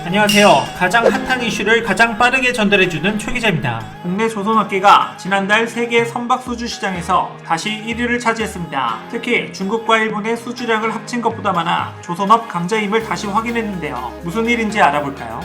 안녕하세요. 가장 핫한 이슈를 가장 빠르게 전달해주는 최 기자입니다. 국내 조선업계가 지난달 세계 선박수주 시장에서 다시 1위를 차지했습니다. 특히 중국과 일본의 수주량을 합친 것보다 많아 조선업 강자임을 다시 확인했는데요. 무슨 일인지 알아볼까요?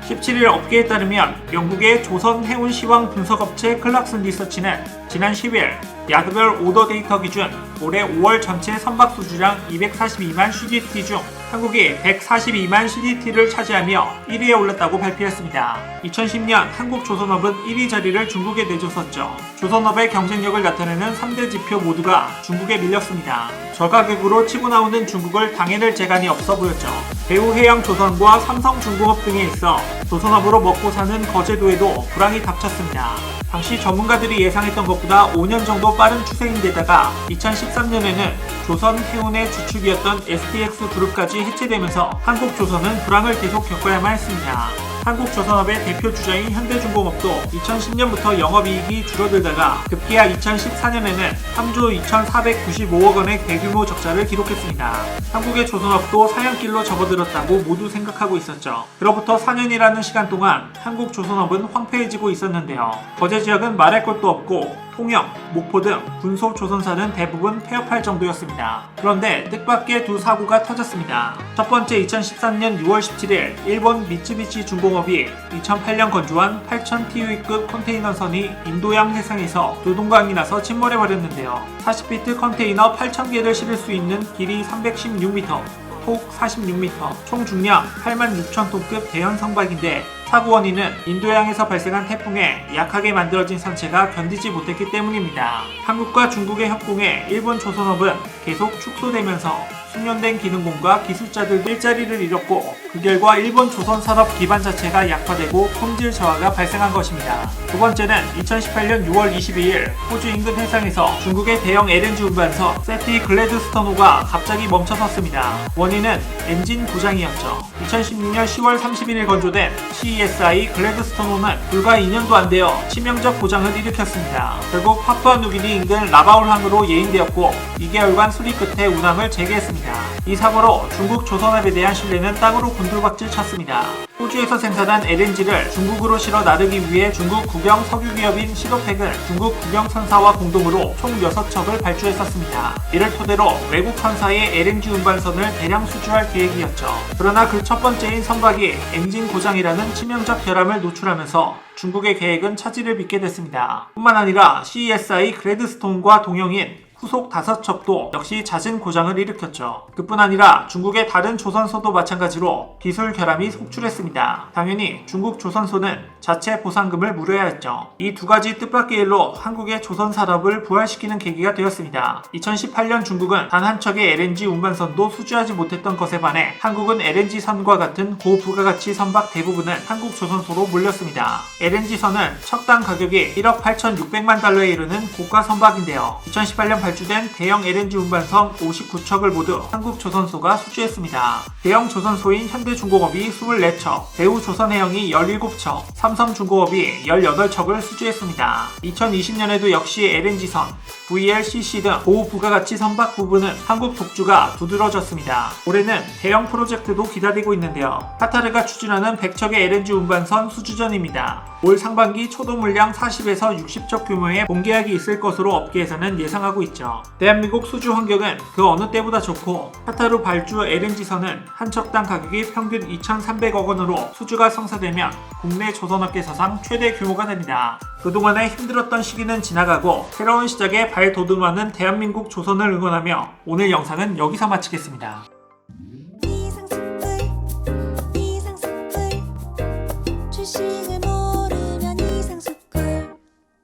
17일 업계에 따르면 영국의 조선해운시황 분석업체 클락슨 리서치는 지난 10일 야급별 오더 데이터 기준 올해 5월 전체 선박 수주량 242만 CDT 중 한국이 142만 CDT를 차지하며 1위에 올랐다고 발표했습니다. 2010년 한국조선업은 1위 자리를 중국에 내줬었죠. 조선업의 경쟁력을 나타내는 3대 지표 모두가 중국에 밀렸습니다. 저가격으로 치고 나오는 중국을 당해낼 재간이 없어 보였죠. 대우해양조선과 삼성중공업 등에 있어 조선업으로 먹고 사는 거제도에도 불황이 닥쳤습니다. 당시 전문가들이 예상했던 것보다 5년 정도 빠른 추세인데다가 2013년에는 조선해운의 주축이었던 STX 그룹까지 해체되면서 한국조선은 불황을 계속 겪어야만 했습니다. 한국조선업의 대표 주자인 현대중공업도 2010년부터 영업이익이 줄어들다가 급기야 2014년에는 3조 2,495억 원의 대규모 적자를 기록했습니다. 한국의 조선업도 사냥길로 접어들었다고 모두 생각하고 있었죠. 그로부터 4년이라는 시간 동안 한국조선업은 황폐해지고 있었는데요. 거제 지역은 말할 것도 없고 통영, 목포 등 군소조선사는 대부분 폐업할 정도였습니다. 그런데 뜻밖의 두 사고가 터졌습니다. 첫 번째 2013년 6월 17일 일본 미쯔비시 중공업이 2008년 건조한 8000TEU급 컨테이너선이 인도양 해상에서 노동강이 나서 침몰해버렸는데요. 40피트 컨테이너 8000개를 실을 수 있는 길이 316m, 폭 46m, 총 중량 86,000톤급 대형 선박인데 사고 원인은 인도양에서 발생한 태풍에 약하게 만들어진 선체가 견디지 못했기 때문입니다. 한국과 중국의 협공에 일본 조선업은 계속 축소되면서 숙련된 기능공과 기술자들 일자리를 잃었고 그 결과 일본 조선산업 기반 자체가 약화되고 품질 저하가 발생한 것입니다. 두 번째는 2018년 6월 22일 호주 인근 해상에서 중국의 대형 LNG 운반선 세티 글래드스토노가 갑자기 멈춰섰습니다. 원인은 엔진 고장이었죠. 2016년 10월 31일 건조된 CESI 글래드스토노는 불과 2년도 안 되어 치명적 고장을 일으켰습니다. 결국 파푸아누기니 인근 라바울항으로 예인되었고 2개월간 수리 끝에 운항을 재개했습니다. 이 사고로 중국 조선업에 대한 신뢰는 땅으로 곤두박질 쳤습니다. 호주에서 생산한 LNG를 중국으로 실어 나르기 위해 중국 국영 석유기업인 시도팩은 중국 국영선사와 공동으로 총 6척을 발주했었습니다. 이를 토대로 외국 선사의 LNG 운반선을 대량 수주할 계획이었죠. 그러나 그 첫 번째인 선박이 엔진 고장이라는 치명적 결함을 노출하면서 중국의 계획은 차질을 빚게 됐습니다. 뿐만 아니라 CESI 글래드스톤과 동형인 후속 5척도 역시 잦은 고장을 일으켰죠. 그뿐 아니라 중국의 다른 조선소도 마찬가지로 기술 결함이 속출했습니다. 당연히 중국 조선소는 자체 보상금을 물어야 했죠. 이 두 가지 뜻밖의 일로 한국의 조선 산업을 부활시키는 계기가 되었습니다. 2018년 중국은 단 한 척의 LNG 운반선도 수주하지 못했던 것에 반해 한국은 LNG선과 같은 고부가가치 선박 대부분은 한국 조선소로 몰렸습니다. LNG선은 척당 가격이 1억 8,600만 달러에 이르는 고가 선박인데요. 2018년 발주된 대형 LNG 운반선 59척을 모두 한국조선소가 수주했습니다. 대형 조선소인 현대중공업이 24척, 대우조선해영이 17척, 삼성중공업이 18척을 수주했습니다. 2020년에도 역시 LNG선, VLCC 등 고부가가치 선박 부분은 한국 독주가 두드러졌습니다. 올해는 대형 프로젝트도 기다리고 있는데요. 카타르가 추진하는 100척의 LNG 운반선 수주전입니다. 올 상반기 초도 물량 40에서 60척 규모의 본계약이 있을 것으로 업계에서는 예상하고 있죠. 대한민국 수주 환경은 그 어느 때보다 좋고 카타르 발주 LNG선은 한 척당 가격이 평균 2,300억 원으로 수주가 성사되면 국내 조선업계 사상 최대 규모가 됩니다. 그동안의 힘들었던 시기는 지나가고 새로운 시작에 발돋움하는 대한민국 조선을 응원하며 오늘 영상은 여기서 마치겠습니다.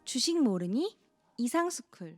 주식 모르니? 이상스쿨